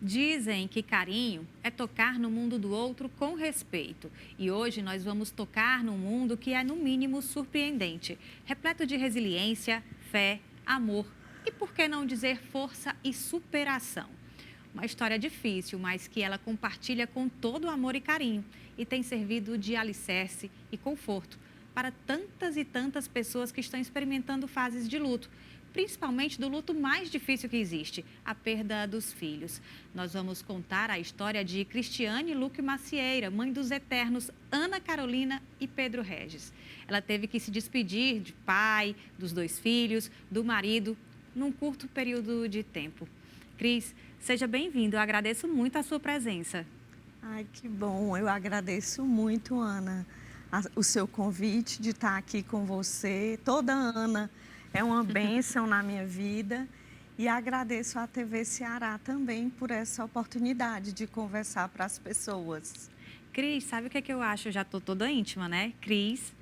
Dizem que carinho é tocar no mundo do outro com respeito. E hoje nós vamos tocar num mundo que é, no mínimo, surpreendente, repleto de resiliência, fé, amor e, por que não dizer, força e superação. Uma história difícil, mas que ela compartilha com todo o amor e carinho e tem servido de alicerce e conforto para tantas e tantas pessoas que estão experimentando fases de luto, principalmente do luto mais difícil que existe, a perda dos filhos. Nós vamos contar a história de Cristiane Luque Macieira, mãe dos eternos Ana Carolina e Pedro Regis. Ela teve que se despedir de pai, dos 2 filhos, do marido, num curto período de tempo. Cris, seja bem-vindo. Eu agradeço muito a sua presença. Ai, que bom. Eu agradeço muito, Ana, o seu convite de estar aqui com você. Toda Ana é uma bênção na minha vida. E agradeço à TV Ceará também por essa oportunidade de conversar para as pessoas. Cris, sabe o que é que eu acho? Eu já estou toda íntima, né? Cris.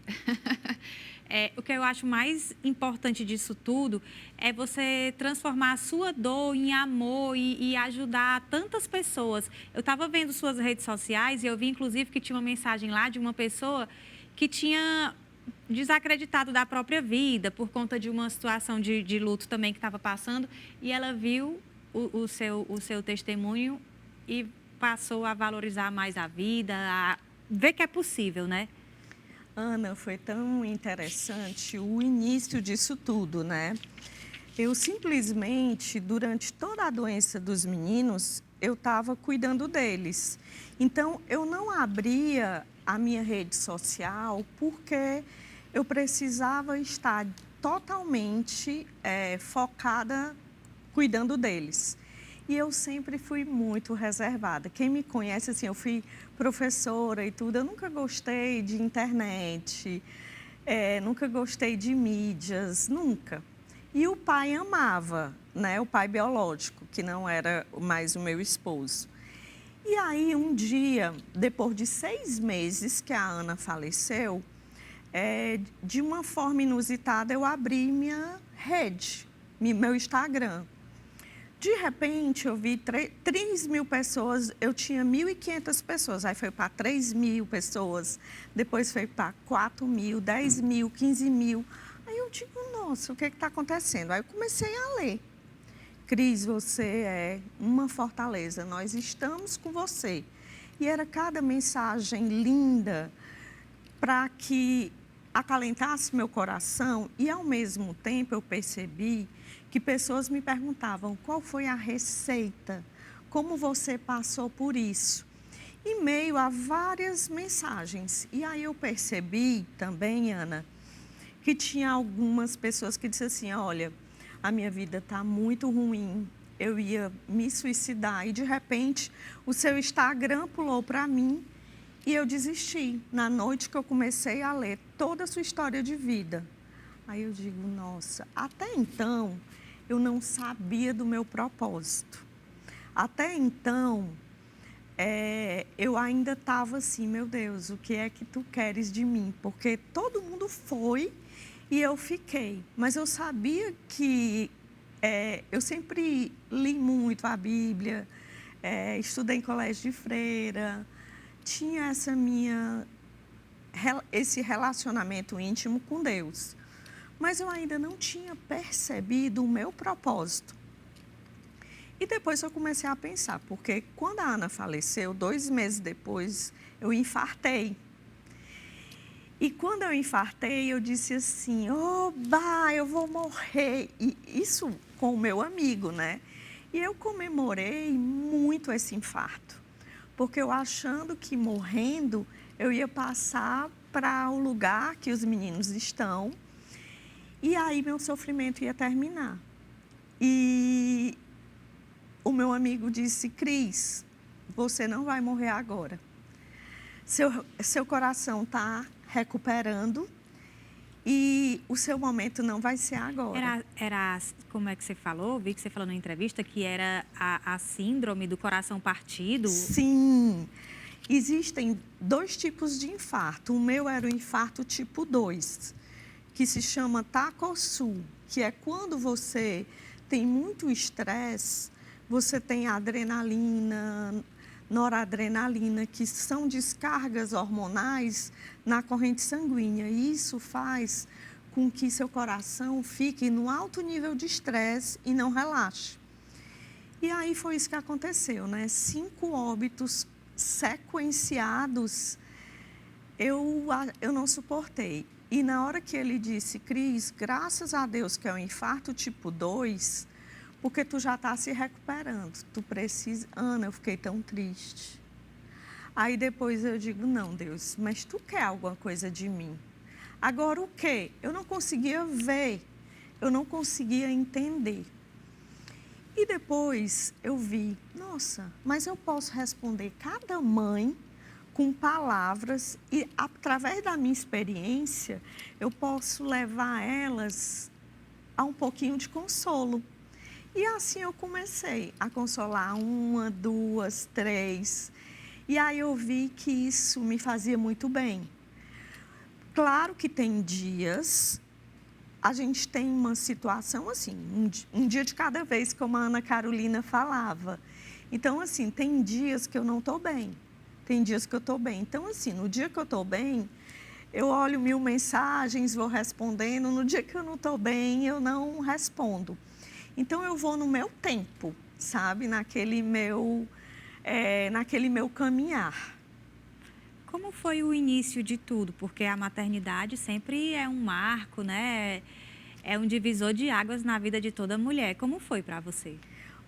O que eu acho mais importante disso tudo é você transformar a sua dor em amor e ajudar tantas pessoas. Eu estava vendo suas redes sociais e eu vi, inclusive, que tinha uma mensagem lá de uma pessoa que tinha desacreditado da própria vida por conta de uma situação de luto também que estava passando. E ela viu o seu testemunho e passou a valorizar mais a vida, a ver que é possível, né? Ana, foi tão interessante o início disso tudo, né? Eu simplesmente, durante toda a doença dos meninos, eu estava cuidando deles. Então, eu não abria a minha rede social porque eu precisava estar totalmente focada cuidando deles. E eu sempre fui muito reservada. Quem me conhece, assim, eu fui professora e tudo, eu nunca gostei de internet, nunca gostei de mídias, nunca. E o pai amava, né? O pai biológico, que não era mais o meu esposo. E aí, um dia, depois de 6 meses que a Ana faleceu, de uma forma inusitada, eu abri minha rede, meu Instagram. De repente, eu vi 3 mil pessoas, eu tinha 1.500 pessoas, aí foi para 3 mil pessoas, depois foi para 4 mil, 10 mil, 15 mil. Aí eu digo, nossa, o que está acontecendo? Aí eu comecei a ler. Cris, você é uma fortaleza, nós estamos com você. E era cada mensagem linda para que acalentasse meu coração e, ao mesmo tempo, eu percebi que pessoas me perguntavam qual foi a receita, como você passou por isso, em meio a várias mensagens. E aí eu percebi também, Ana, que tinha algumas pessoas que disseram assim, olha, a minha vida está muito ruim, eu ia me suicidar e, de repente, o seu Instagram pulou para mim e eu desisti. Na noite que eu comecei a ler toda a sua história de vida. Aí eu digo, nossa, até então eu não sabia do meu propósito. Até então, eu ainda estava assim, meu Deus, o que é que tu queres de mim? Porque todo mundo foi e eu fiquei. Mas eu sabia que eu sempre li muito a Bíblia, estudei em colégio de freira, tinha esse relacionamento íntimo com Deus. Mas eu ainda não tinha percebido o meu propósito. E depois eu comecei a pensar, porque quando a Ana faleceu, 2 meses depois, eu infartei. E quando eu infartei, eu disse assim, oba, eu vou morrer. E isso com o meu amigo, né? E eu comemorei muito esse infarto, porque eu achando que morrendo, eu ia passar para o lugar que os meninos estão, e aí meu sofrimento ia terminar. E o meu amigo disse, Cris, você não vai morrer agora. Seu coração está recuperando e o seu momento não vai ser agora. Como é que você falou? Vi que você falou na entrevista que era a síndrome do coração partido. Sim, existem 2 tipos de infarto. O meu era o infarto tipo 2, que se chama Takotsu, que é quando você tem muito estresse, você tem adrenalina, noradrenalina, que são descargas hormonais na corrente sanguínea. E isso faz com que seu coração fique no alto nível de estresse e não relaxe. E aí foi isso que aconteceu, né? 5 óbitos sequenciados, eu não suportei. E na hora que ele disse, Cris, graças a Deus que é um infarto tipo 2, porque tu já está se recuperando, tu precisa... Ana, eu fiquei tão triste. Aí depois eu digo, não, Deus, mas tu quer alguma coisa de mim? Agora o quê? Eu não conseguia ver, eu não conseguia entender. E depois eu vi, nossa, mas eu posso responder cada mãe com palavras e, através da minha experiência, eu posso levar elas a um pouquinho de consolo. E assim eu comecei a consolar 1, 2, 3. E aí eu vi que isso me fazia muito bem. Claro que tem dias, a gente tem uma situação assim, um dia de cada vez, como a Ana Carolina falava. Então, assim, tem dias que eu não estou bem, tem dias que eu estou bem. Então, assim, no dia que eu estou bem, eu olho 1000 mensagens, vou respondendo. No dia que eu não estou bem, eu não respondo. Então, eu vou no meu tempo, sabe? Naquele meu caminhar. Como foi o início de tudo? Porque a maternidade sempre é um marco, né? É um divisor de águas na vida de toda mulher. Como foi para você?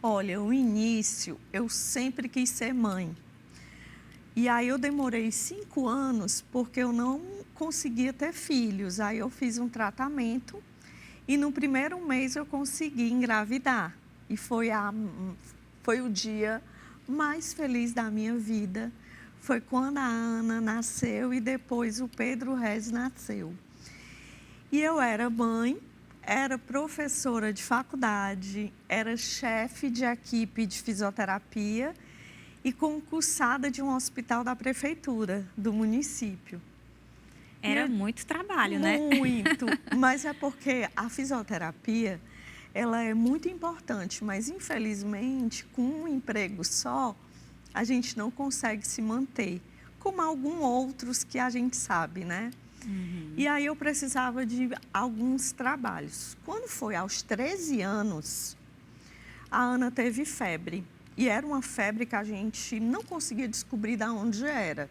Olha, o início, eu sempre quis ser mãe. E aí eu demorei 5 anos porque eu não conseguia ter filhos. Aí eu fiz um tratamento e no primeiro mês eu consegui engravidar. E foi o dia mais feliz da minha vida. Foi quando a Ana nasceu e depois o Pedro Rez nasceu. E eu era mãe, era professora de faculdade, era chefe de equipe de fisioterapia e concursada de um hospital da prefeitura do município. Era muito trabalho, né? Muito, mas é porque a fisioterapia, ela é muito importante, mas infelizmente com um emprego só, a gente não consegue se manter, como alguns outros que a gente sabe, né? E aí eu precisava de alguns trabalhos. Quando foi aos 13 anos, a Ana teve febre. E era uma febre que a gente não conseguia descobrir de onde era.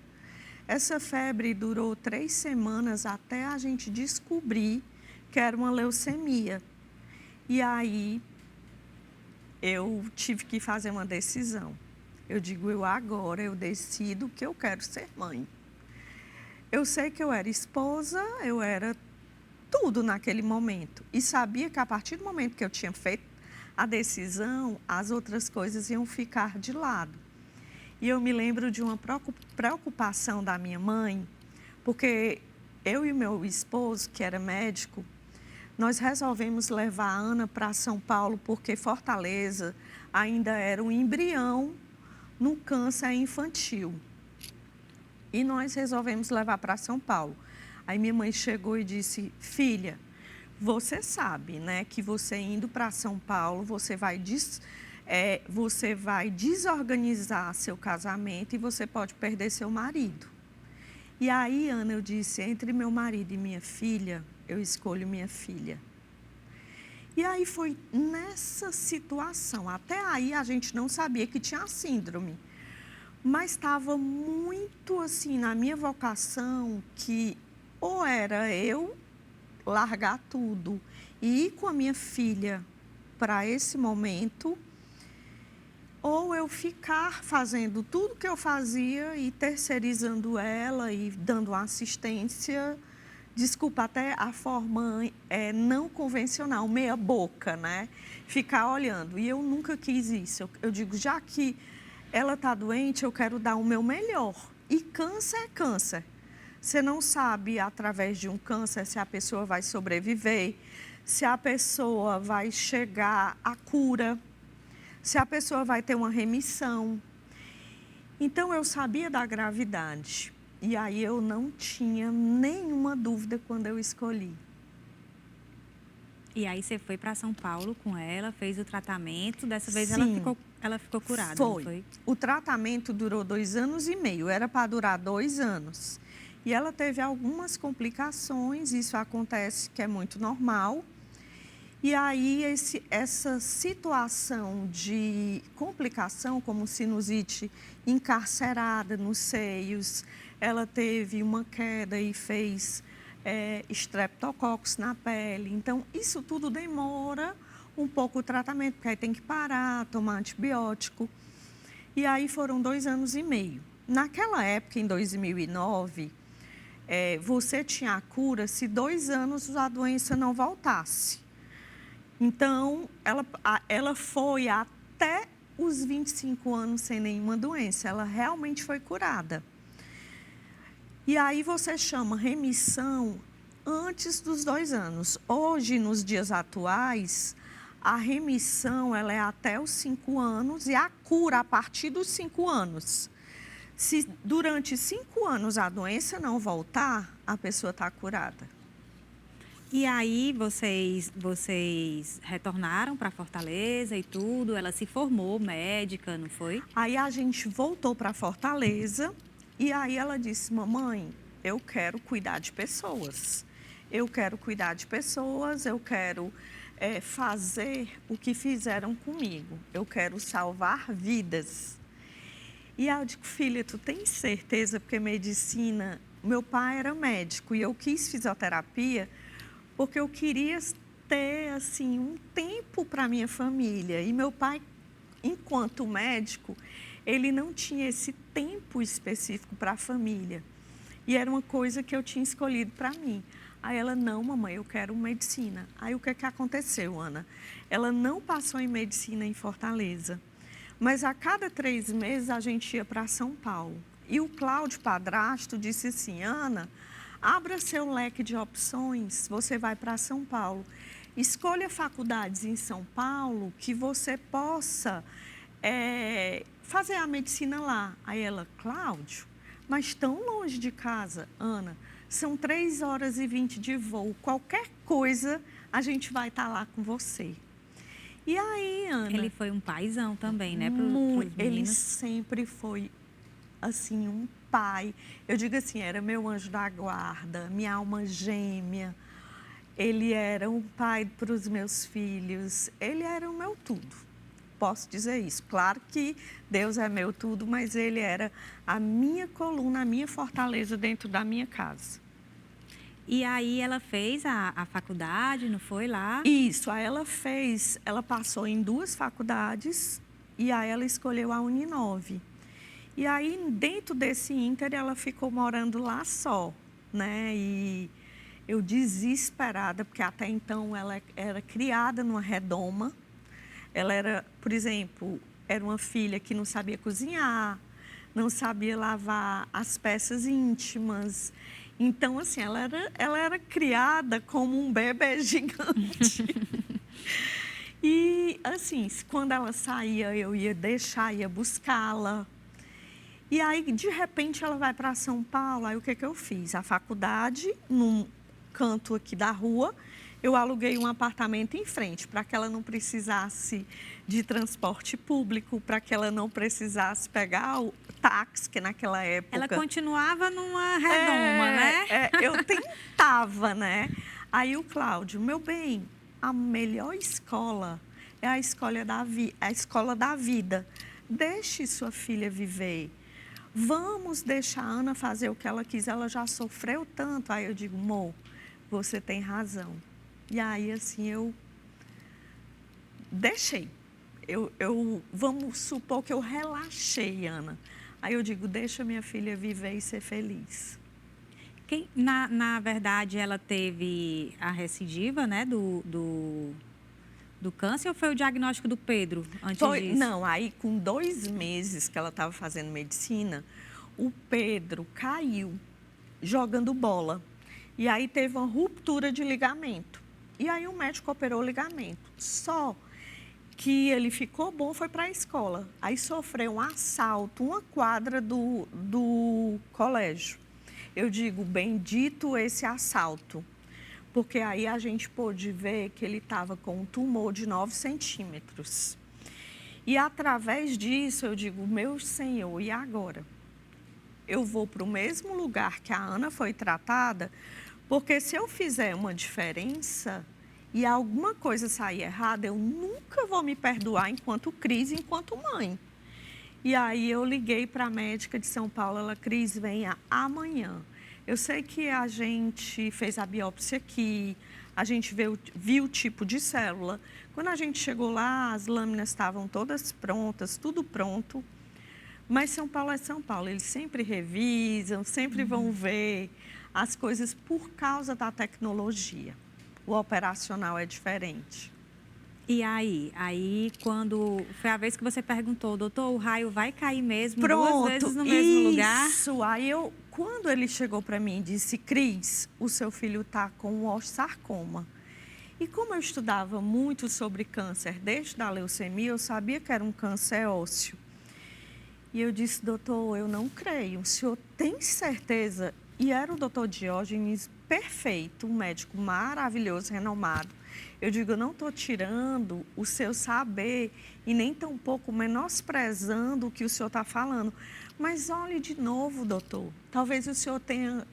Essa febre durou 3 semanas até a gente descobrir que era uma leucemia. E aí eu tive que fazer uma decisão. Eu digo, eu decido que eu quero ser mãe. Eu sei que eu era esposa, eu era tudo naquele momento. E sabia que a partir do momento que eu tinha feito a decisão, as outras coisas iam ficar de lado. E eu me lembro de uma preocupação da minha mãe, porque eu e o meu esposo, que era médico, nós resolvemos levar a Ana para São Paulo, porque Fortaleza ainda era um embrião no câncer infantil. E nós resolvemos levar para São Paulo. Aí minha mãe chegou e disse, filha, você sabe, né, que você indo para São Paulo, você vai desorganizar seu casamento e você pode perder seu marido. E aí, Ana, eu disse, entre meu marido e minha filha, eu escolho minha filha. E aí foi nessa situação, até aí a gente não sabia que tinha síndrome. Mas estava muito assim na minha vocação que ou era eu largar tudo e ir com a minha filha para esse momento, ou eu ficar fazendo tudo que eu fazia e terceirizando ela e dando assistência, desculpa, até a forma não convencional, meia boca, né? Ficar olhando. E eu nunca quis isso. Eu digo, já que ela está doente, eu quero dar o meu melhor. E câncer é câncer. Você não sabe, através de um câncer, se a pessoa vai sobreviver, se a pessoa vai chegar à cura, se a pessoa vai ter uma remissão. Então, eu sabia da gravidade. E aí, eu não tinha nenhuma dúvida quando eu escolhi. E aí você foi para São Paulo com ela, fez o tratamento, dessa vez Sim, ela ficou curada, não foi. foi? O tratamento durou 2 anos e meio, era para durar 2 anos. E ela teve algumas complicações, isso acontece que é muito normal. E aí, essa situação de complicação, como sinusite encarcerada nos seios, ela teve uma queda e fez estreptococcus na pele. Então, isso tudo demora um pouco o tratamento, porque aí tem que parar, tomar antibiótico. E aí foram 2 anos e meio. Naquela época, em 2009, você tinha a cura se 2 anos a doença não voltasse. Então, ela foi até os 25 anos sem nenhuma doença. Ela realmente foi curada. E aí você chama remissão antes dos 2 anos. Hoje, nos dias atuais, a remissão ela é até os 5 anos e a cura a partir dos 5 anos. Se durante 5 anos a doença não voltar, a pessoa está curada. E aí vocês retornaram para Fortaleza e tudo, ela se formou médica, não foi? Aí a gente voltou para Fortaleza e aí ela disse, mamãe, eu quero cuidar de pessoas. Eu quero cuidar de pessoas, eu quero fazer o que fizeram comigo. Eu quero salvar vidas. E aí eu digo, filha, tu tem certeza? Porque medicina, meu pai era médico e eu quis fisioterapia porque eu queria ter, assim, um tempo para minha família. E meu pai, enquanto médico, ele não tinha esse tempo específico para a família. E era uma coisa que eu tinha escolhido para mim. Aí ela, não, mamãe, eu quero medicina. Aí o que aconteceu, Ana? Ela não passou em medicina em Fortaleza. Mas a cada 3 meses a gente ia para São Paulo. E o Cláudio padrasto disse assim, Ana, abra seu leque de opções, você vai para São Paulo. Escolha faculdades em São Paulo que você possa fazer a medicina lá. Aí ela, Cláudio, mas tão longe de casa, Ana, são 3h20 de voo. Qualquer coisa, a gente vai estar lá com você. E aí, Ana... Ele foi um paizão também, né, pros ele meninos? sempre foi, assim, um pai. Eu digo assim, era meu anjo da guarda, minha alma gêmea. Ele era um pai para os meus filhos. Ele era o meu tudo. Posso dizer isso. Claro que Deus é meu tudo, mas ele era a minha coluna, a minha fortaleza dentro da minha casa. E aí ela fez a faculdade, não foi lá? Isso, aí ela passou em 2 faculdades e aí ela escolheu a Uninove. E aí, dentro desse ínter, ela ficou morando lá só, né? E eu desesperada, porque até então ela era criada numa redoma. Ela era, por exemplo, era uma filha que não sabia cozinhar, não sabia lavar as peças íntimas. Então, assim, ela era criada como um bebê gigante. E, assim, quando ela saía, eu ia buscá-la. E aí, de repente, ela vai para São Paulo. Aí, o que eu fiz? A faculdade, num canto aqui da rua, eu aluguei um apartamento em frente, para que ela não precisasse de transporte público, para que ela não precisasse pegar o táxi, que naquela época... Ela continuava numa redoma, né? Eu tentava, né? Aí, o Cláudio, meu bem, a melhor escola é a escola da vida. Deixe sua filha viver. Vamos deixar a Ana fazer o que ela quiser, ela já sofreu tanto. Aí eu digo, amor, você tem razão. E aí, assim, eu deixei. Vamos supor que eu relaxei, Ana. Aí eu digo, deixa minha filha viver e ser feliz. Na verdade, ela teve a recidiva, né, do câncer, ou foi o diagnóstico do Pedro antes disso? Não, aí com 2 meses que ela estava fazendo medicina, o Pedro caiu jogando bola. E aí teve uma ruptura de ligamento. E aí o médico operou o ligamento. Só que ele ficou bom, foi para a escola. Aí sofreu um assalto, uma quadra do colégio. Eu digo, bendito esse assalto. porque aí a gente pôde ver que ele estava com um tumor de 9 centímetros. E através disso eu digo, meu Senhor, e agora? Eu vou para o mesmo lugar que a Ana foi tratada, porque se eu fizer uma diferença e alguma coisa sair errada, eu nunca vou me perdoar enquanto Cris, enquanto mãe. E aí eu liguei para a médica de São Paulo, ela, Cris, venha amanhã. Eu sei que a gente fez a biópsia aqui, a gente viu o tipo de célula. Quando a gente chegou lá, as lâminas estavam todas prontas, tudo pronto. Mas São Paulo é São Paulo, eles sempre revisam, sempre vão ver as coisas por causa da tecnologia. O operacional é diferente. E aí quando foi a vez que você perguntou, doutor, o raio vai cair mesmo Pronto, 2 vezes no mesmo lugar? Isso, aí quando ele chegou para mim e disse, Cris, o seu filho está com um osteosarcoma. E como eu estudava muito sobre câncer desde a leucemia, eu sabia que era um câncer ósseo. E eu disse, doutor, eu não creio, o senhor tem certeza? E era o doutor Diógenes perfeito, um médico maravilhoso, renomado. Eu digo, eu não estou tirando o seu saber e nem tampouco menosprezando o que o senhor está falando. Mas olhe de novo, doutor, talvez o senhor tenha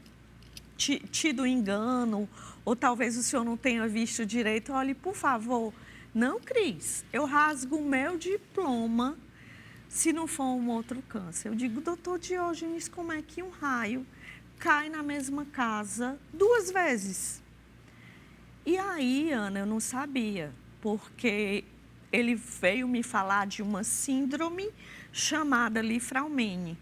tido engano, ou talvez o senhor não tenha visto direito. Olhe, por favor, não, Cris, eu rasgo o meu diploma se não for um outro câncer. Eu digo, doutor Diógenes, como é que um raio cai na mesma casa 2 vezes? E aí, Ana, eu não sabia, porque ele veio me falar de uma síndrome chamada Li-Fraumeni.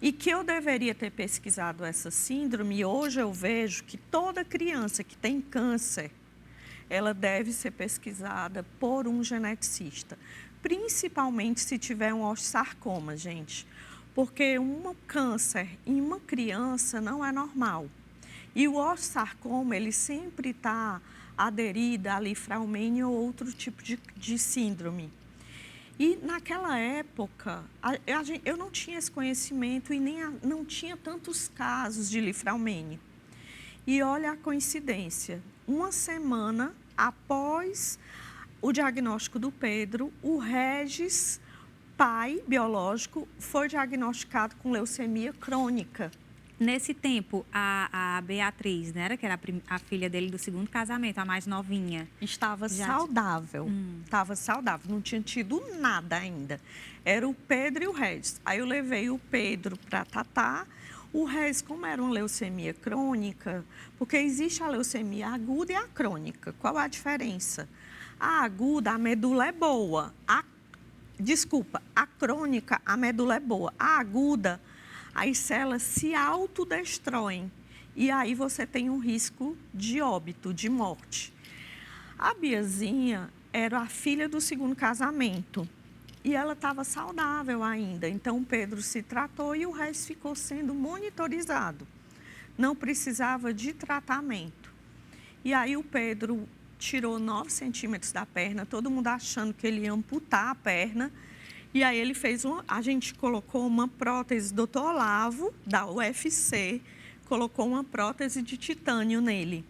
E que eu deveria ter pesquisado essa síndrome, e hoje eu vejo que toda criança que tem câncer, ela deve ser pesquisada por um geneticista. Principalmente se tiver um osteosarcoma, gente. Porque um câncer em uma criança não é normal. E o osteosarcoma, ele sempre está aderido a Li-Fraumeni ou outro tipo de síndrome. E naquela época, eu não tinha esse conhecimento e não tinha tantos casos de Li-Fraumeni. E olha a coincidência, uma semana após o diagnóstico do Pedro, o Regis, pai biológico, foi diagnosticado com leucemia crônica. Nesse tempo, a Beatriz, né, que era a filha dele do segundo casamento, a mais novinha. Estava saudável, estava saudável, não tinha tido nada ainda. Era o Pedro e o Regis. Aí eu levei o Pedro para Tatá. O Regis, como era uma leucemia crônica, porque existe a leucemia aguda e a crônica. Qual a diferença? A aguda, a medula é boa. A crônica, a medula é boa. A aguda, as células se autodestroem e aí você tem um risco de óbito, de morte. A Biazinha era a filha do segundo casamento e ela estava saudável ainda, então o Pedro se tratou e o resto ficou sendo monitorizado. Não precisava de tratamento. E aí o Pedro tirou 9 centímetros da perna, todo mundo achando que ele ia amputar a perna. E aí ele fez a gente colocou uma prótese, doutor Olavo, da UFC, colocou uma prótese de titânio nele.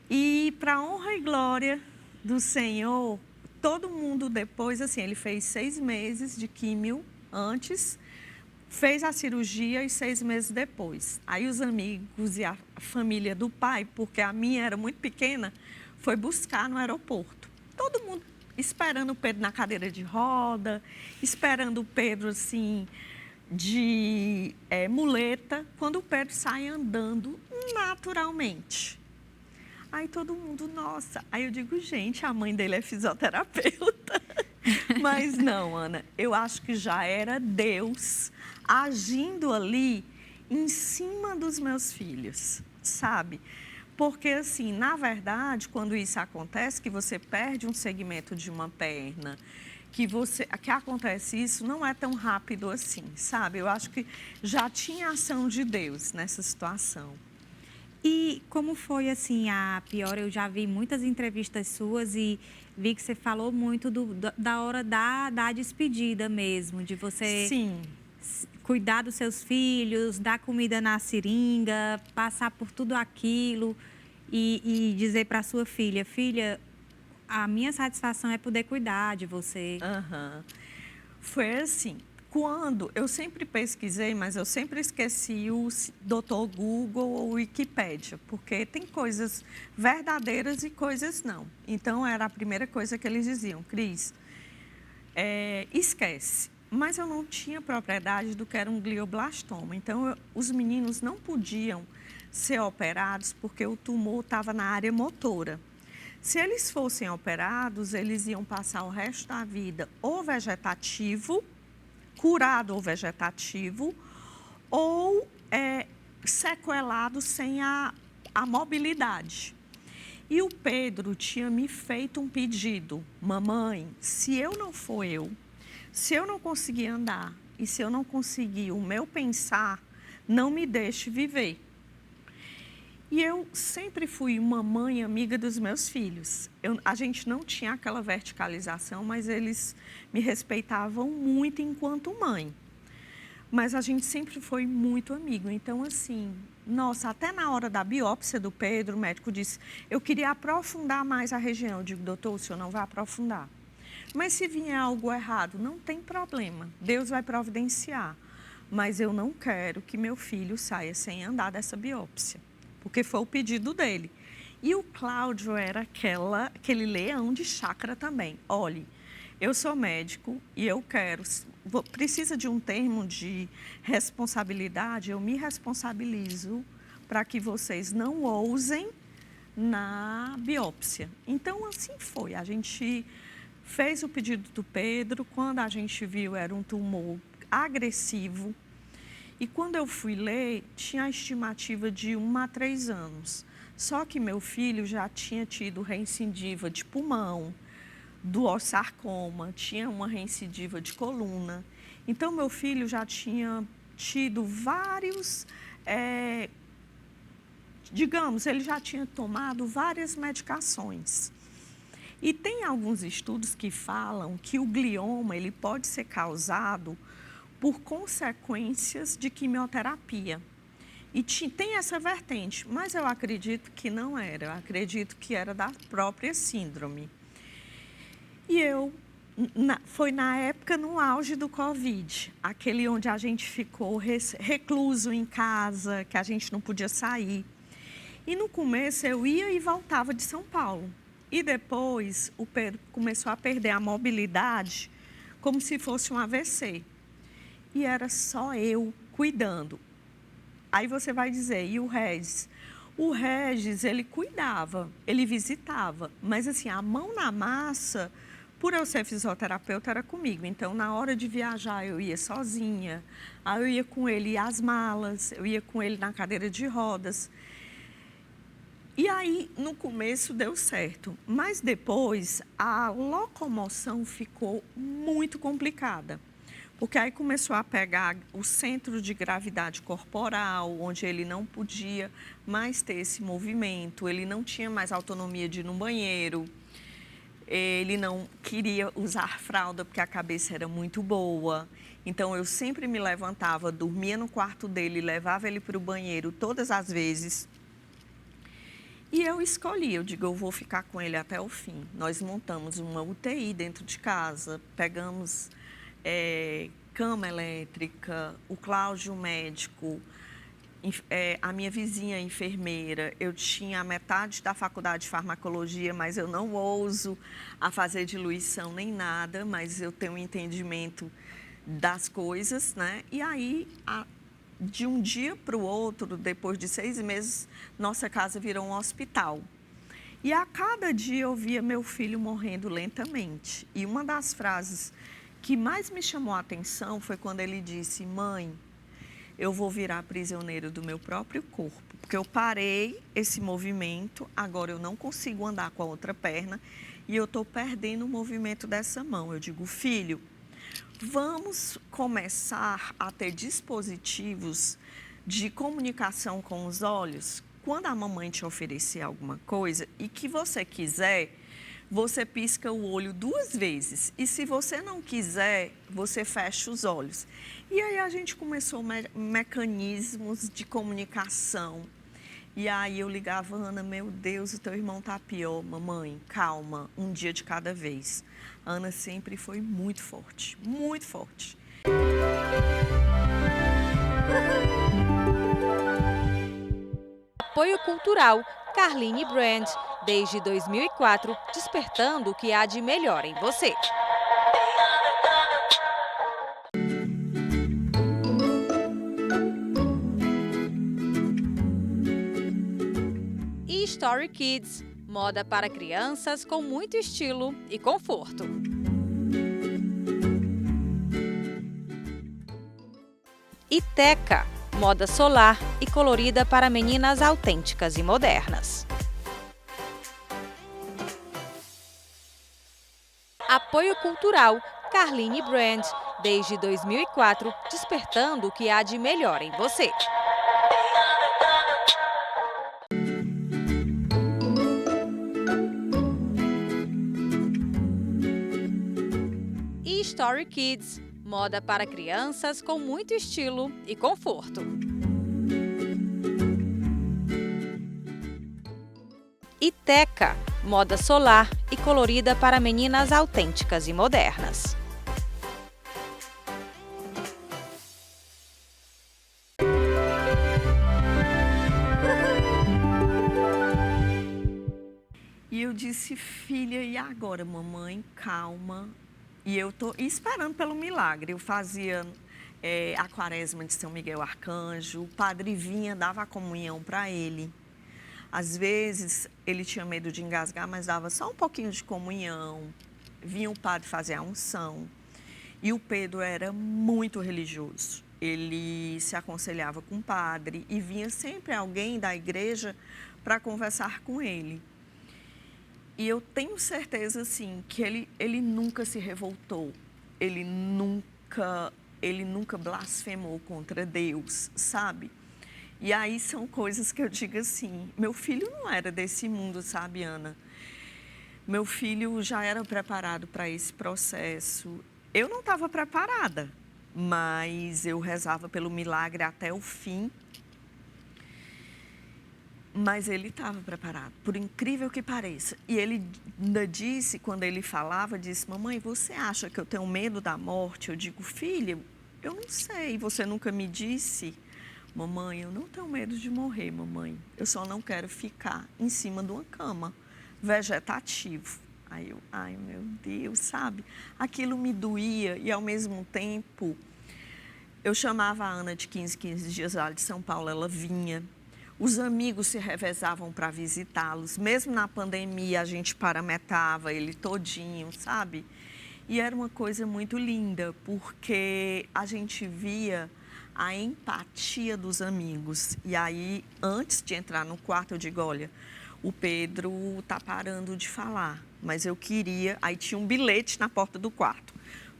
E para honra e glória do Senhor, todo mundo depois, assim, ele fez 6 meses de químio antes, fez a cirurgia e 6 meses depois. Aí os amigos e a família do pai, porque a minha era muito pequena, foi buscar no aeroporto. Todo mundo esperando o Pedro na cadeira de roda, esperando o Pedro, assim, de muleta, quando o Pedro sai andando naturalmente. Aí todo mundo, nossa. Aí eu digo, gente, a mãe dele é fisioterapeuta. Mas não, Ana, eu acho que já era Deus agindo ali em cima dos meus filhos, sabe? Porque, assim, na verdade, quando isso acontece, que você perde um segmento de uma perna, que acontece isso, não é tão rápido assim, sabe? Eu acho que já tinha ação de Deus nessa situação. E como foi, assim, a pior? Eu já vi muitas entrevistas suas e vi que você falou muito da hora da despedida mesmo, de você... Sim. Cuidar dos seus filhos, dar comida na seringa, passar por tudo aquilo. e dizer para sua filha, filha, a minha satisfação é poder cuidar de você. Aham. Foi assim, quando eu sempre pesquisei, mas eu sempre esqueci o Dr. Google ou Wikipédia, porque tem coisas verdadeiras e coisas não. Então, era a primeira coisa que eles diziam, Cris, esquece. Mas eu não tinha propriedade do que era um glioblastoma. Então, os meninos não podiam ser operados porque o tumor estava na área motora. Se eles fossem operados, eles iam passar o resto da vida ou vegetativo, curado ou vegetativo, ou sequelado sem a mobilidade. E o Pedro tinha me feito um pedido, mamãe, se eu não conseguir andar e se eu não conseguir o meu pensar, não me deixe viver. E eu sempre fui uma mãe amiga dos meus filhos. A gente não tinha aquela verticalização, mas eles me respeitavam muito enquanto mãe. Mas a gente sempre foi muito amigo. Então, assim, nossa, até na hora da biópsia do Pedro, o médico disse, eu queria aprofundar mais a região. Eu digo, doutor, o senhor não vai aprofundar. Mas se vier algo errado, não tem problema. Deus vai providenciar. Mas eu não quero que meu filho saia sem andar dessa biópsia. Porque foi o pedido dele. E o Cláudio era aquele leão de chácara também. Olhe, eu sou médico e eu quero... Precisa de um termo de responsabilidade, eu me responsabilizo para que vocês não ousem na biópsia. Então, assim foi. A gente fez o pedido do Pedro, quando a gente viu era um tumor agressivo. E quando eu fui ler, tinha a estimativa de 1 a 3 anos. Só que meu filho já tinha tido recidiva de pulmão, do ossarcoma, tinha uma recidiva de coluna. Então, meu filho já tinha tido vários, digamos, ele já tinha tomado várias medicações. E tem alguns estudos que falam que o glioma ele pode ser causado por consequências de quimioterapia. E tem essa vertente, mas eu acredito que não era, eu acredito que era da própria síndrome. E foi na época, no auge do Covid, aquele onde a gente ficou recluso em casa, que a gente não podia sair. E no começo eu ia e voltava de São Paulo. E depois o Pedro começou a perder a mobilidade, como se fosse um AVC. E era só eu cuidando. Aí você vai dizer, e o Regis? O Regis, ele cuidava, ele visitava, mas assim, a mão na massa, por eu ser fisioterapeuta, era comigo. Então, na hora de viajar, eu ia sozinha, aí eu ia com ele as malas, eu ia com ele na cadeira de rodas. E aí, no começo, deu certo, mas depois, a locomoção ficou muito complicada. Porque aí começou a pegar o centro de gravidade corporal, onde ele não podia mais ter esse movimento, ele não tinha mais autonomia de ir no banheiro, ele não queria usar fralda porque a cabeça era muito boa. Então, eu sempre me levantava, dormia no quarto dele, levava ele para o banheiro todas as vezes. E eu escolhi, eu digo, eu vou ficar com ele até o fim. Nós montamos uma UTI dentro de casa, pegamos... cama elétrica, o Cláudio médico, a minha vizinha enfermeira. Eu tinha a metade da faculdade de farmacologia, mas eu não ouso a fazer diluição nem nada, mas eu tenho um entendimento das coisas, né? E aí, de um dia para o outro, depois de 6 meses, nossa casa virou um hospital. E a cada dia eu via meu filho morrendo lentamente. E uma das frases que mais me chamou a atenção foi quando ele disse, mãe, eu vou virar prisioneiro do meu próprio corpo, porque eu parei esse movimento, agora eu não consigo andar com a outra perna e eu estou perdendo o movimento dessa mão. Eu digo, filho, vamos começar a ter dispositivos de comunicação com os olhos. Quando a mamãe te oferecer alguma coisa e que você quiser, você pisca o olho 2 vezes. E se você não quiser, você fecha os olhos. E aí a gente começou mecanismos de comunicação. E aí eu ligava, Ana, meu Deus, o teu irmão tá pior. Mamãe, calma, um dia de cada vez. A Ana sempre foi muito forte, muito forte. Apoio Cultural Carline Brand, desde 2004, despertando o que há de melhor em você. E Story Kids, moda para crianças com muito estilo e conforto. E Teca, moda solar e colorida para meninas autênticas e modernas. Apoio Cultural Carline Brand, desde 2004, despertando o que há de melhor em você. E Story Kids, moda para crianças com muito estilo e conforto. E Teca, moda solar e colorida para meninas autênticas e modernas. E eu disse, filha, e agora, mamãe? Calma. E eu tô esperando pelo milagre. Eu fazia a quaresma de São Miguel Arcanjo, o padre vinha, dava a comunhão para ele. Às vezes, ele tinha medo de engasgar, mas dava só um pouquinho de comunhão. Vinha o padre fazer a unção. E o Pedro era muito religioso. Ele se aconselhava com o padre e vinha sempre alguém da igreja para conversar com ele. E eu tenho certeza, assim, que ele nunca se revoltou, ele nunca blasfemou contra Deus, sabe? E aí são coisas que eu digo assim, meu filho não era desse mundo, sabe, Ana? Meu filho já era preparado para esse processo. Eu não estava preparada, mas eu rezava pelo milagre até o fim. Mas ele estava preparado, por incrível que pareça. E ele ainda disse, quando ele falava, disse, mamãe, você acha que eu tenho medo da morte? Eu digo, filha, eu não sei, você nunca me disse. Mamãe, eu não tenho medo de morrer, mamãe. Eu só não quero ficar em cima de uma cama, vegetativo. Aí eu, ai meu Deus, sabe? Aquilo me doía e ao mesmo tempo, eu chamava a Ana de 15 dias lá de São Paulo, ela vinha. Os amigos se revezavam para visitá-los. Mesmo na pandemia, a gente paramentava ele todinho, sabe? E era uma coisa muito linda, porque a gente via a empatia dos amigos. E aí, antes de entrar no quarto, eu digo, olha, o Pedro está parando de falar, mas eu queria... Aí tinha um bilhete na porta do quarto.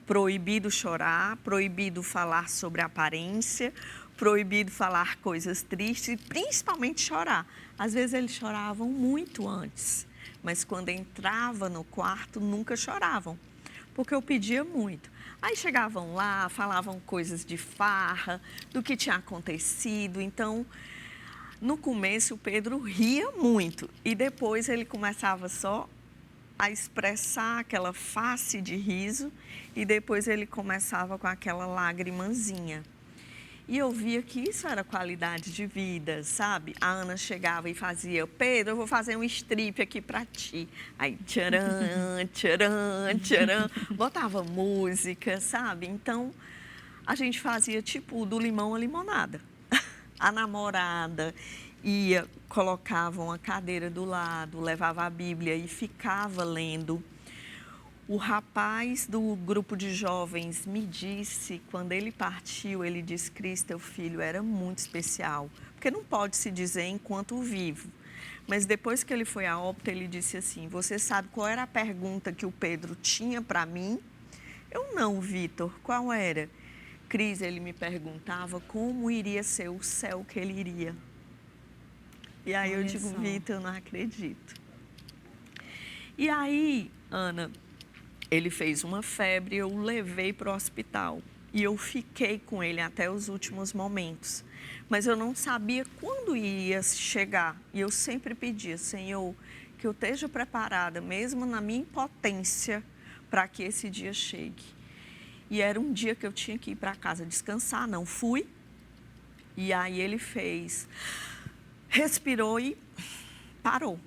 Proibido chorar, proibido falar sobre aparência, proibido falar coisas tristes e principalmente chorar. Às vezes eles choravam muito antes, mas quando entrava no quarto nunca choravam, porque eu pedia muito. Aí chegavam lá, falavam coisas de farra, do que tinha acontecido. Então, no começo o Pedro ria muito e depois ele começava só a expressar aquela face de riso e depois ele começava com aquela lágrimazinha. E eu via que isso era qualidade de vida, sabe? A Ana chegava e fazia, Pedro, eu vou fazer um strip aqui pra ti. Aí, tcharam, tcharam, tcharam, botava música, sabe? Então, a gente fazia tipo do limão à limonada. A namorada ia, colocava uma cadeira do lado, levava a Bíblia e ficava lendo. O rapaz do grupo de jovens me disse, quando ele partiu, ele disse, Cris, teu filho era muito especial. Porque não pode se dizer enquanto vivo. Mas depois que ele foi a óbito, ele disse assim, você sabe qual era a pergunta que o Pedro tinha para mim? Eu não, Vitor, qual era? Cris, ele me perguntava como iria ser o céu que ele iria. E aí eu digo, Vitor, eu não acredito. E aí, Ana... Ele fez uma febre, eu o levei para o hospital. E eu fiquei com ele até os últimos momentos. Mas eu não sabia quando ia chegar. E eu sempre pedia, Senhor, que eu esteja preparada, mesmo na minha impotência, para que esse dia chegue. E era um dia que eu tinha que ir para casa descansar, não fui. E aí ele respirou e parou.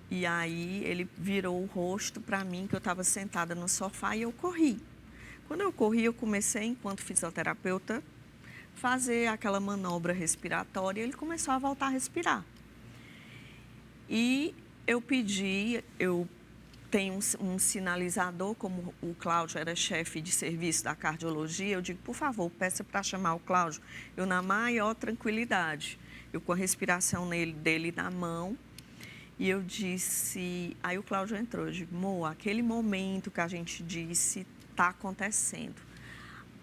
E aí ele virou o rosto para mim, que eu estava sentada no sofá, e eu corri. Quando eu corri, eu comecei, enquanto fisioterapeuta, fazer aquela manobra respiratória, e ele começou a voltar a respirar. E eu tenho um sinalizador, como o Cláudio era chefe de serviço da cardiologia, eu digo, por favor, peça para chamar o Cláudio. Eu, na maior tranquilidade, eu com a respiração dele na mão, e eu disse, aí o Cláudio entrou, eu digo, Mo, aquele momento que a gente disse está acontecendo.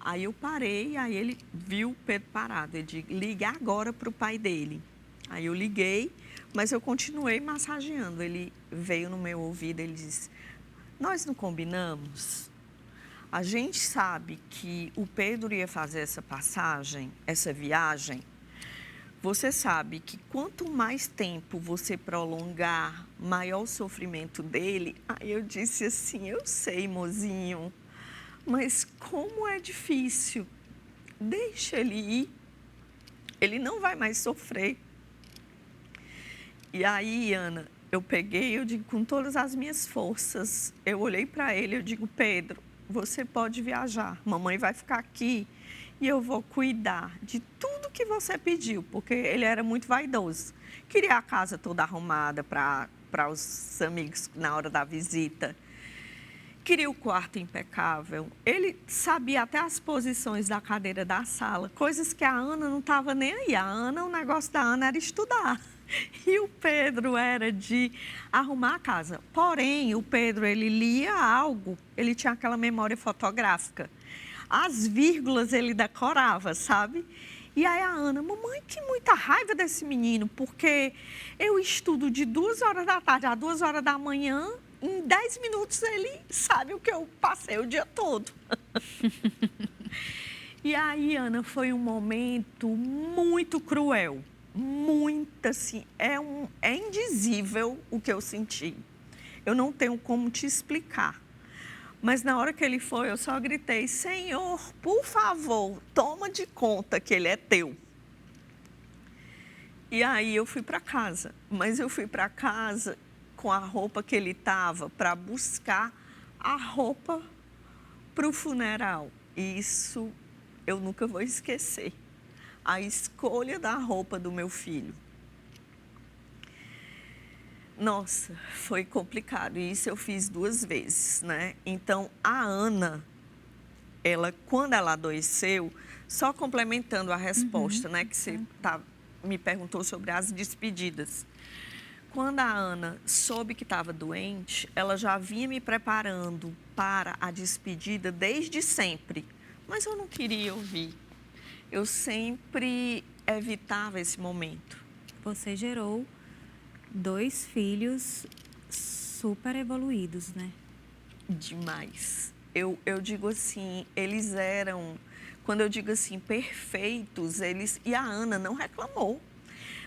Aí eu parei, aí ele viu o Pedro parado, ele disse, liga agora para o pai dele. Aí eu liguei, mas eu continuei massageando. Ele veio no meu ouvido, ele disse, nós não combinamos? A gente sabe que o Pedro ia fazer essa passagem, essa viagem. Você sabe que quanto mais tempo você prolongar, maior o sofrimento dele. Aí eu disse assim, eu sei, mozinho, mas como é difícil. Deixa ele ir, ele não vai mais sofrer. E aí, Ana, eu peguei, eu digo, com todas as minhas forças, eu olhei para ele, eu digo, Pedro, você pode viajar, mamãe vai ficar aqui e eu vou cuidar de tudo que você pediu, porque ele era muito vaidoso. Queria a casa toda arrumada para os amigos na hora da visita. Queria o quarto impecável. Ele sabia até as posições da cadeira da sala, coisas que a Ana não estava nem aí. O negócio da Ana era estudar. E o Pedro era de arrumar a casa. Porém, o Pedro, ele lia algo, ele tinha aquela memória fotográfica. As vírgulas ele decorava, sabe? E aí a Ana, mamãe, que muita raiva desse menino, porque eu estudo de 2 horas da tarde a 2 horas da manhã, em 10 minutos ele sabe o que eu passei o dia todo. E aí, Ana, foi um momento muito cruel. Muito, assim, é indizível o que eu senti. Eu não tenho como te explicar. Mas na hora que ele foi, eu só gritei, Senhor, por favor, toma de conta que ele é teu. E aí eu fui para casa. Mas eu fui para casa com a roupa que ele estava para buscar a roupa para o funeral. E isso eu nunca vou esquecer. A escolha da roupa do meu filho. Nossa, foi complicado. E isso eu fiz 2 vezes, né? Então, a Ana, quando ela adoeceu, só complementando a resposta, né? Que você me perguntou sobre as despedidas. Quando a Ana soube que estava doente, ela já vinha me preparando para a despedida desde sempre. Mas eu não queria ouvir. Eu sempre evitava esse momento. Você gerou 2 filhos super evoluídos, né? Demais. Eu digo assim, eles eram, quando eu digo assim, perfeitos, e a Ana não reclamou,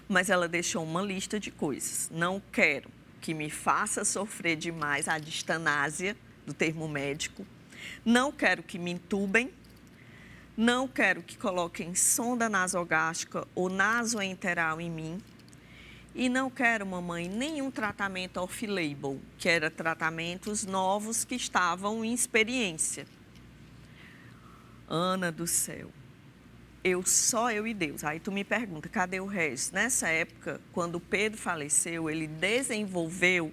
mas ela deixou uma lista de coisas. Não quero que me faça sofrer demais a distanásia, do termo médico. Não quero que me entubem. Não quero que coloquem sonda nasogástrica ou nasoenteral em mim. E não quero, mamãe, nenhum tratamento off-label, que eram tratamentos novos que estavam em experiência. Ana do céu, só eu e Deus. Aí tu me pergunta, cadê o resto? Nessa época, quando o Pedro faleceu, ele desenvolveu,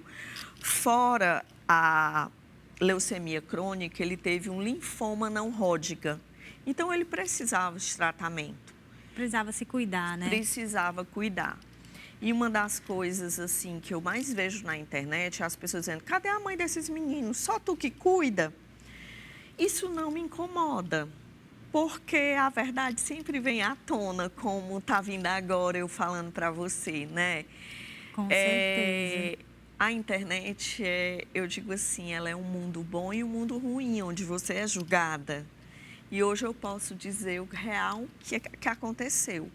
fora a leucemia crônica, ele teve um linfoma não Hodgkin. Então, ele precisava de tratamento. Precisava se cuidar, né? Precisava cuidar. E uma das coisas, assim, que eu mais vejo na internet é as pessoas dizendo, cadê a mãe desses meninos? Só tu que cuida? Isso não me incomoda, porque a verdade sempre vem à tona, como está vindo agora eu falando para você, né? Com certeza. A internet, eu digo assim, ela é um mundo bom e um mundo ruim, onde você é julgada. E hoje eu posso dizer o real que aconteceu.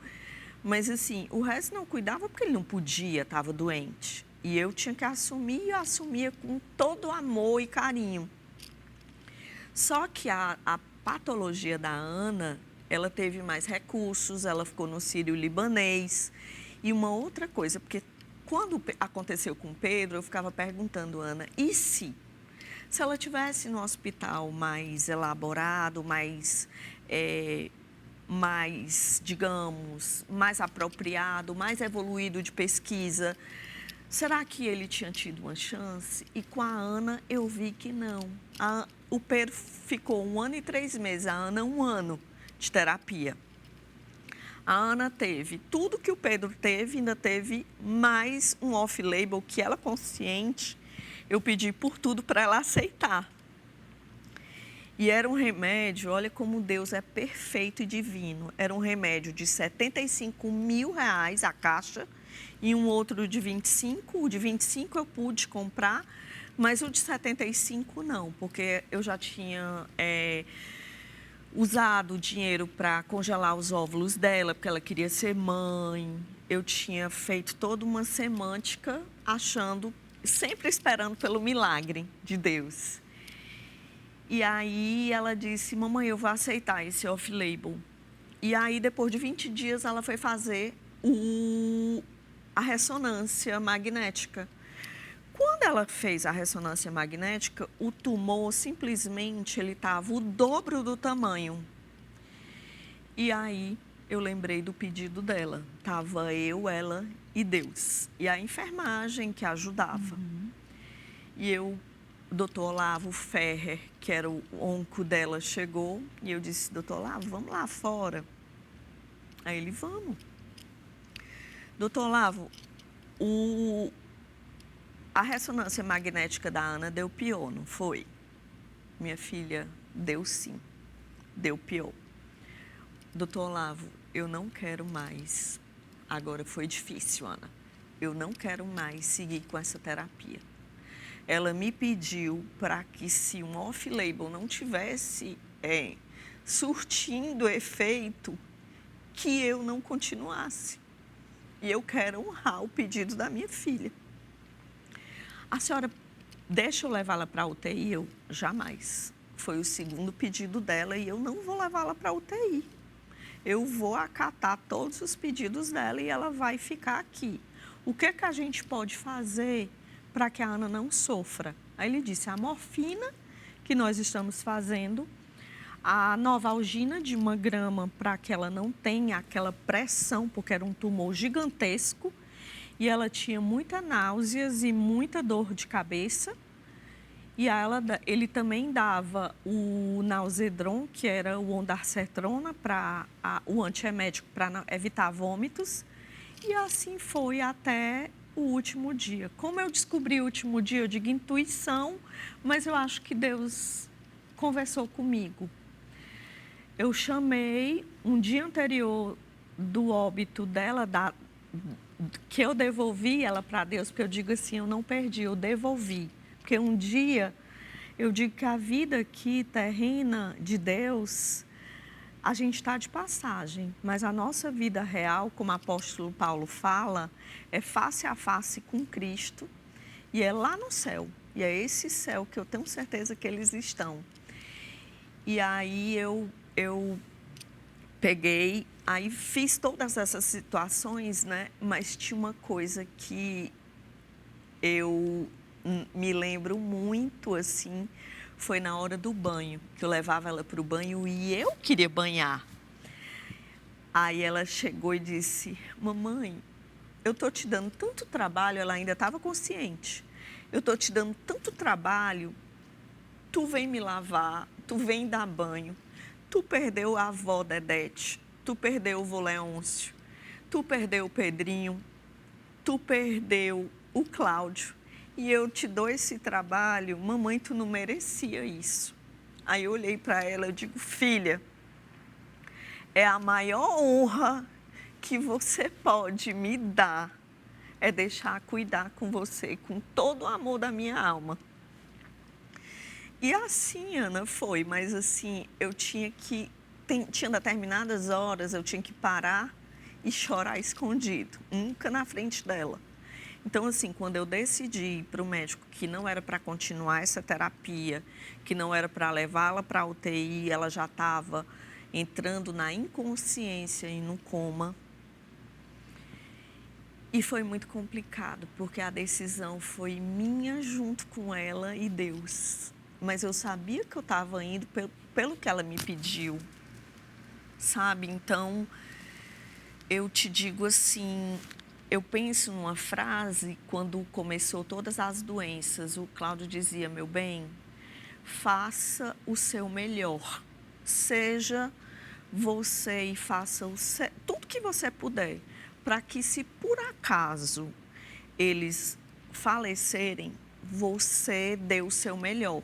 Mas assim, o resto não cuidava porque ele não podia, estava doente. E eu tinha que assumir e eu assumia com todo amor e carinho. Só que a patologia da Ana, ela teve mais recursos, ela ficou no Sírio-Libanês. E uma outra coisa, porque quando aconteceu com o Pedro, eu ficava perguntando, Ana, e se? Se ela tivesse no hospital mais elaborado, mais, digamos, mais apropriado, mais evoluído de pesquisa, será que ele tinha tido uma chance? E com a Ana eu vi que não. O Pedro ficou 1 ano e 3 meses, a Ana 1 ano de terapia. A Ana teve tudo que o Pedro teve, ainda teve mais um off-label que ela consciente, eu pedi por tudo para ela aceitar. E era um remédio, olha como Deus é perfeito e divino. Era um remédio de R$75 mil a caixa e um outro de 25. O de 25 eu pude comprar, mas o de 75 não, porque eu já tinha usado o dinheiro para congelar os óvulos dela, porque ela queria ser mãe. Eu tinha feito toda uma semântica achando, sempre esperando pelo milagre de Deus. E aí ela disse, mamãe, eu vou aceitar esse off-label. E aí, depois de 20 dias, ela foi fazer a ressonância magnética. Quando ela fez a ressonância magnética, o tumor simplesmente ele estava o dobro do tamanho. E aí eu lembrei do pedido dela. Estava eu, ela e Deus. E a enfermagem que ajudava. E o doutor Olavo Ferrer, que era o onco dela, chegou. E eu disse, doutor Olavo, vamos lá fora. Aí ele, vamos. Doutor Olavo, a ressonância magnética da Ana deu pior, não foi? Minha filha, deu sim, deu pior. Doutor Olavo, eu não quero mais. Agora foi difícil, Ana. Eu não quero mais seguir com essa terapia. Ela me pediu para que, se um off-label não tivesse surtindo efeito, que eu não continuasse. E eu quero honrar o pedido da minha filha. A senhora deixa eu levá-la para a UTI? Eu, jamais. Foi o segundo pedido dela e eu não vou levá-la para a UTI. Eu vou acatar todos os pedidos dela e ela vai ficar aqui. O que a gente pode fazer para que a Ana não sofra? Aí ele disse, a morfina que nós estamos fazendo, a Novalgina de 1 grama para que ela não tenha aquela pressão, porque era um tumor gigantesco, e ela tinha muita náuseas e muita dor de cabeça. E ele também dava o Nauzedron, que era o ondansetrona, o antiemético para evitar vômitos. E assim foi até o último dia. Como eu descobri o último dia, eu digo intuição, mas eu acho que Deus conversou comigo. Eu chamei um dia anterior do óbito dela, que eu devolvi ela para Deus, porque eu digo assim, eu não perdi, eu devolvi. Porque um dia, eu digo que a vida aqui terrena de Deus, a gente está de passagem, mas a nossa vida real, como o apóstolo Paulo fala, é face a face com Cristo e é lá no céu. E é esse céu que eu tenho certeza que eles estão. E aí eu peguei, aí fiz todas essas situações, né? Mas tinha uma coisa que eu me lembro muito, assim, foi na hora do banho, que eu levava ela para o banho e eu queria banhar. Aí ela chegou e disse, mamãe, eu estou te dando tanto trabalho, ela ainda estava consciente, eu estou te dando tanto trabalho, tu vem me lavar, tu vem dar banho, tu perdeu a avó Dedete, tu perdeu o vô Leôncio, tu perdeu o Pedrinho, tu perdeu o Cláudio. E eu te dou esse trabalho, mamãe, tu não merecia isso. Aí eu olhei para ela e digo, filha, é a maior honra que você pode me dar, é deixar cuidar com você, com todo o amor da minha alma. E assim, Ana, foi, mas assim, eu tinha que, tinha determinadas horas, eu tinha que parar e chorar escondido, nunca na frente dela. Então, assim, quando eu decidi ir para o médico que não era para continuar essa terapia, que não era para levá-la para a UTI, ela já estava entrando na inconsciência e no coma. E foi muito complicado, porque a decisão foi minha junto com ela e Deus. Mas eu sabia que eu estava indo pelo que ela me pediu, sabe? Então, eu te digo assim, eu penso numa frase, quando começou todas as doenças, o Cláudio dizia, meu bem, faça o seu melhor, seja você e faça tudo que você puder, para que se por acaso eles falecerem, você dê o seu melhor.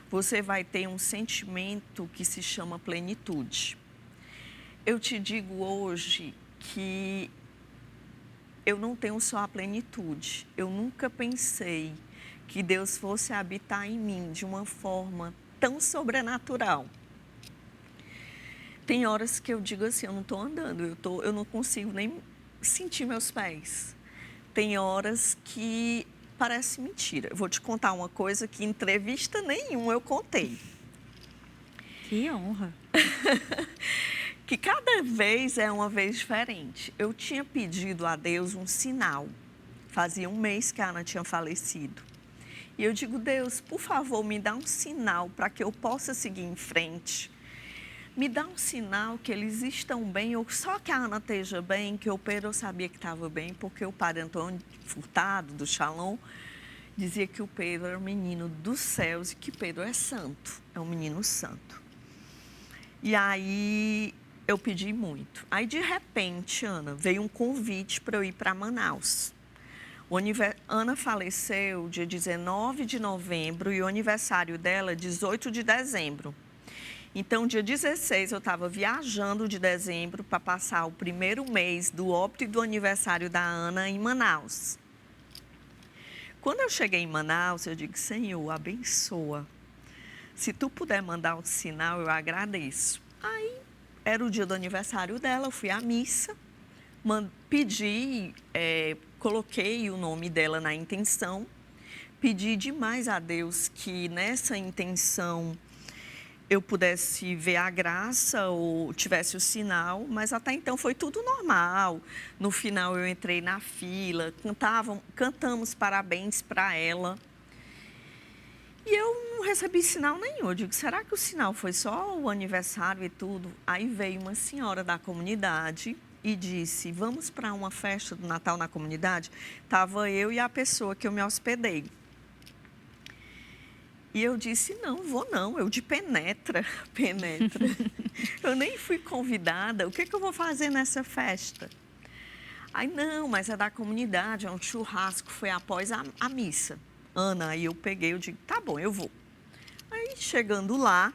Você vai ter um sentimento que se chama plenitude. Eu te digo hoje que eu não tenho só a plenitude. Eu nunca pensei que Deus fosse habitar em mim de uma forma tão sobrenatural. Tem horas que eu digo assim, eu não estou andando, eu não consigo nem sentir meus pés. Tem horas que parece mentira. Eu vou te contar uma coisa que em entrevista nenhuma eu contei. Que honra! Que cada vez é uma vez diferente. Eu tinha pedido a Deus um sinal. Fazia um mês que a Ana tinha falecido. E eu digo, Deus, por favor, me dá um sinal para que eu possa seguir em frente. Me dá um sinal que eles estão bem, ou só que a Ana esteja bem, que o Pedro eu sabia que estava bem, porque o padre Antônio Furtado, do Shalom, dizia que o Pedro era um menino dos céus e que Pedro é santo, é um menino santo. E aí eu pedi muito. Aí, de repente, Ana, veio um convite para eu ir para Manaus. Ana faleceu dia 19 de novembro e o aniversário dela, 18 de dezembro. Então, dia 16, eu estava viajando de dezembro para passar o primeiro mês do óbito e do aniversário da Ana em Manaus. Quando eu cheguei em Manaus, eu digo, Senhor, abençoa. Se tu puder mandar um sinal, eu agradeço. Aí, era o dia do aniversário dela, eu fui à missa, pedi, coloquei o nome dela na intenção, pedi demais a Deus que nessa intenção eu pudesse ver a graça ou tivesse o sinal, mas até então foi tudo normal. No final eu entrei na fila, cantamos parabéns para ela. E eu não recebi sinal nenhum. Eu digo, será que o sinal foi só o aniversário e tudo? Aí veio uma senhora da comunidade e disse, vamos para uma festa do Natal na comunidade? Estava eu e a pessoa que eu me hospedei. E eu disse, não, vou não, eu de penetra. Eu nem fui convidada, o que eu vou fazer nessa festa? Aí, não, mas é da comunidade, é um churrasco, foi após a missa. Ana, aí eu peguei, eu digo, tá bom, eu vou. Aí, chegando lá,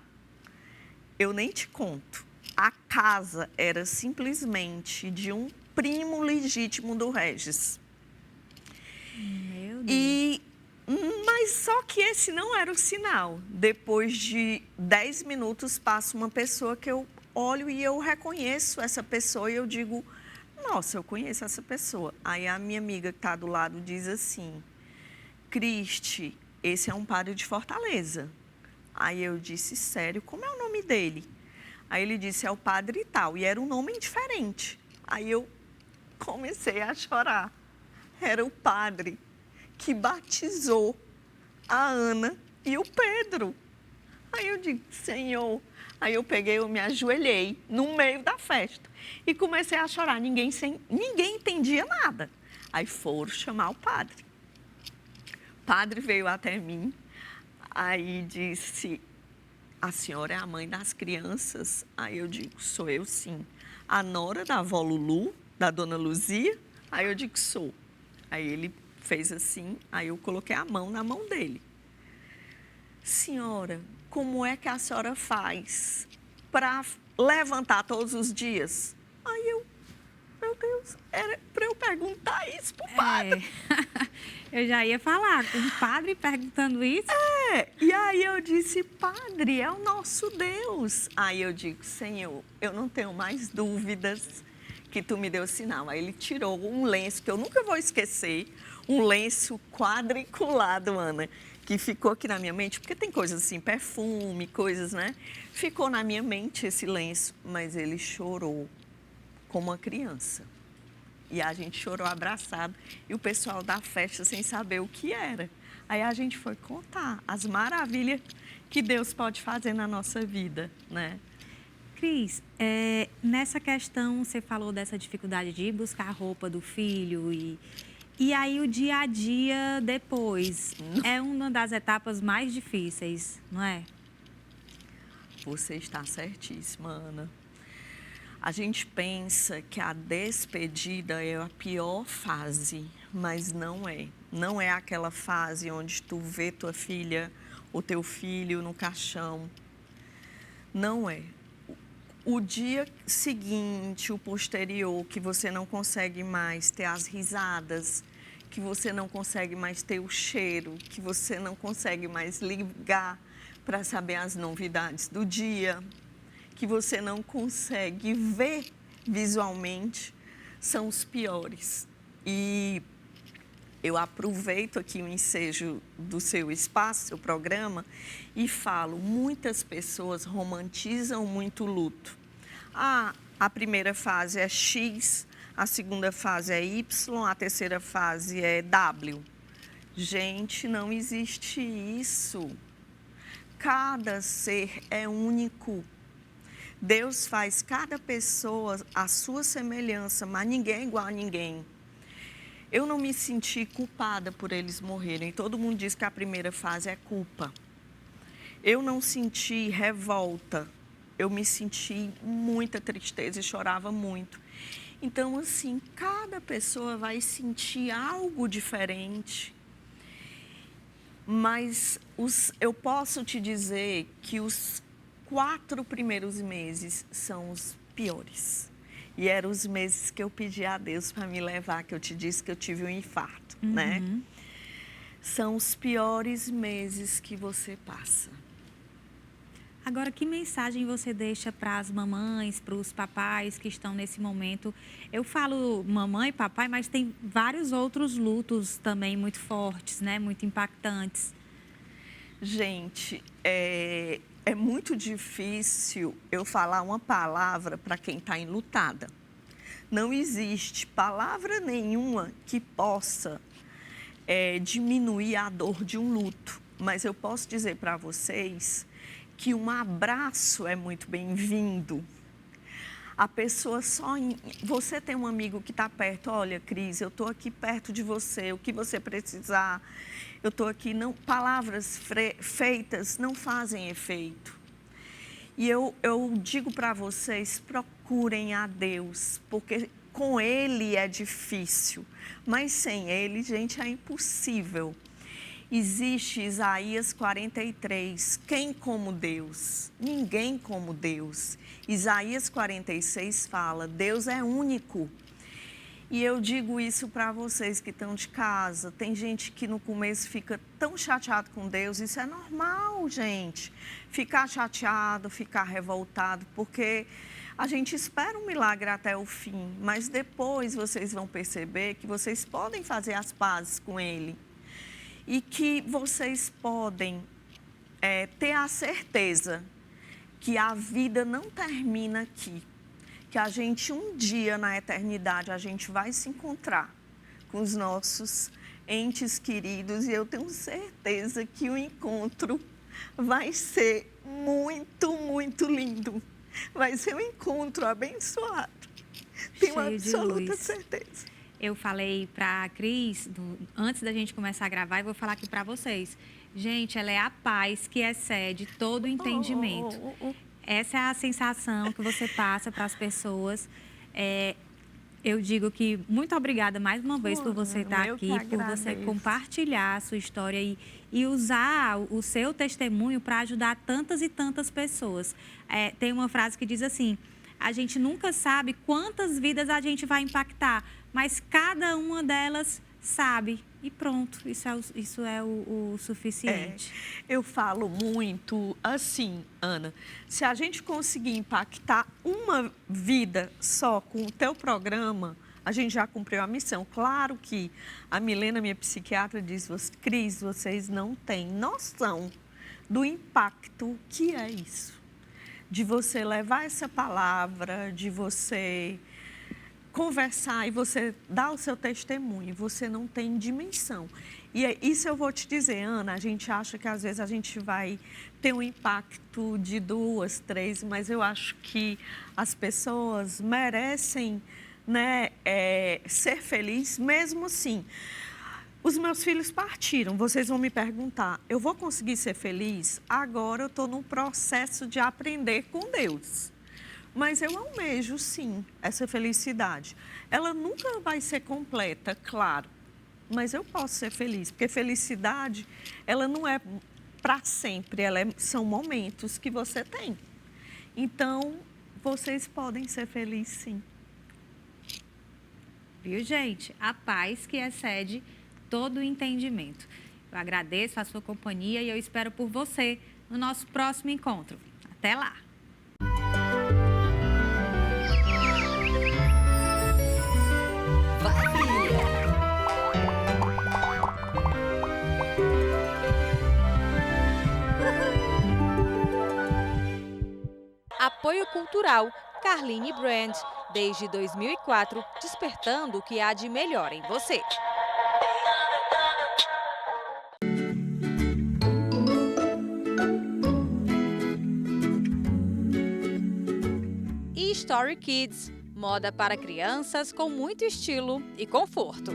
eu nem te conto, a casa era simplesmente de um primo legítimo do Regis. Meu Deus. Mas só que esse não era o sinal. Depois de 10 minutos passa uma pessoa que eu olho e eu reconheço essa pessoa e eu digo, nossa, eu conheço essa pessoa. Aí a minha amiga que está do lado diz assim, Cristi, esse é um padre de Fortaleza. Aí eu disse, sério, como é o nome dele? Aí ele disse, é o padre tal, e era um nome diferente. Aí eu comecei a chorar. Era o padre que batizou a Ana e o Pedro. Aí eu digo, Senhor, aí eu peguei, eu me ajoelhei no meio da festa e comecei a chorar, ninguém entendia nada. Aí foram chamar o padre. O padre veio até mim, aí disse, a senhora é a mãe das crianças? Aí eu digo, sou eu sim. A nora da avó Lulu, da dona Luzia? Aí eu digo, sou. Aí ele fez assim, aí eu coloquei a mão na mão dele. Senhora, como é que a senhora faz para levantar todos os dias? Aí eu Deus, era para eu perguntar isso pro padre. Eu já ia falar, com o padre perguntando isso. E aí eu disse, padre, é o nosso Deus. Aí eu digo, Senhor, eu não tenho mais dúvidas que tu me deu sinal. Aí ele tirou um lenço, que eu nunca vou esquecer, um lenço quadriculado, Ana, que ficou aqui na minha mente, porque tem coisas assim, perfume, coisas, né? Ficou na minha mente esse lenço, mas ele chorou como uma criança. E a gente chorou abraçado, e o pessoal da festa sem saber o que era. Aí a gente foi contar as maravilhas que Deus pode fazer na nossa vida, né? Cris, nessa questão, você falou dessa dificuldade de ir buscar a roupa do filho e aí o dia a dia depois é uma das etapas mais difíceis, não é? Você está certíssima, Ana. A gente pensa que a despedida é a pior fase, mas não é. Não é aquela fase onde tu vê tua filha ou teu filho no caixão. Não é. O dia seguinte, o posterior, que você não consegue mais ter as risadas, que você não consegue mais ter o cheiro, que você não consegue mais ligar para saber as novidades do dia, que você não consegue ver visualmente, são os piores. E eu aproveito aqui o ensejo do seu espaço, seu programa, e falo, muitas pessoas romantizam muito o luto. A primeira fase é X, a segunda fase é Y, a terceira fase é W. Gente, não existe isso. Cada ser é único. Deus faz cada pessoa à sua semelhança, mas ninguém é igual a ninguém. Eu não me senti culpada por eles morrerem. Todo mundo diz que a primeira fase é culpa. Eu não senti revolta. Eu me senti muita tristeza e chorava muito. Então, assim, cada pessoa vai sentir algo diferente. Mas eu posso te dizer que os 4 primeiros meses são os piores. E eram os meses que eu pedi a Deus para me levar, que eu te disse que eu tive um infarto, né? São os piores meses que você passa. Agora, que mensagem você deixa para as mamães, para os papais que estão nesse momento? Eu falo mamãe, papai, mas tem vários outros lutos também muito fortes, né? Muito impactantes. Gente, é muito difícil eu falar uma palavra para quem está enlutada. Não existe palavra nenhuma que possa diminuir a dor de um luto. Mas eu posso dizer para vocês que um abraço é muito bem-vindo. A pessoa você tem um amigo que está perto, olha, Cris, eu estou aqui perto de você, o que você precisar, eu estou aqui. Não, palavras feitas não fazem efeito. E eu digo para vocês, procurem a Deus, porque com Ele é difícil, mas sem Ele, gente, é impossível. Existe Isaías 43, quem como Deus? Ninguém como Deus. Isaías 46 fala, Deus é único. E eu digo isso para vocês que estão de casa. Tem gente que no começo fica tão chateado com Deus, isso é normal, gente. Ficar chateado, ficar revoltado, porque a gente espera um milagre até o fim, mas depois vocês vão perceber que vocês podem fazer as pazes com Ele. E que vocês podem ter a certeza que a vida não termina aqui. Que a gente, um dia na eternidade, a gente vai se encontrar com os nossos entes queridos. E eu tenho certeza que o encontro vai ser muito, muito lindo. Vai ser um encontro abençoado. Tenho absoluta certeza. Eu falei para a Cris, antes da gente começar a gravar, e vou falar aqui para vocês. Gente, ela é a paz que excede todo o entendimento. Essa é a sensação que você passa para as pessoas. Eu digo que muito obrigada mais uma vez por você estar aqui, por você compartilhar a sua história e usar o seu testemunho para ajudar tantas e tantas pessoas. Tem uma frase que diz assim, A gente nunca sabe quantas vidas a gente vai impactar, mas cada uma delas sabe. E pronto, isso é o suficiente. Eu falo muito assim, Ana, se a gente conseguir impactar uma vida só com o teu programa, a gente já cumpriu a missão. Claro que a Milena, minha psiquiatra, diz, Cris, vocês não têm noção do impacto que é isso. De você levar essa palavra, de você conversar e você dar o seu testemunho, você não tem dimensão. E isso eu vou te dizer, Ana, a gente acha que às vezes a gente vai ter um impacto de 2, 3, mas eu acho que as pessoas merecem, né, ser felizes mesmo assim. Os meus filhos partiram, vocês vão me perguntar, eu vou conseguir ser feliz? Agora eu estou num processo de aprender com Deus. Mas eu almejo, sim, essa felicidade. Ela nunca vai ser completa, claro, mas eu posso ser feliz, porque felicidade, ela não é para sempre, são momentos que você tem. Então, vocês podem ser felizes, sim. Viu, gente? A paz que excede todo o entendimento. Eu agradeço a sua companhia e eu espero por você no nosso próximo encontro. Até lá! Apoio Cultural Carline Brand, desde 2004, despertando o que há de melhor em você. E Story Kids, moda para crianças com muito estilo e conforto.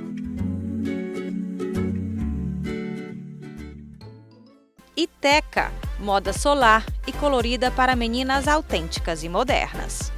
E Teca, moda solar e colorida para meninas autênticas e modernas.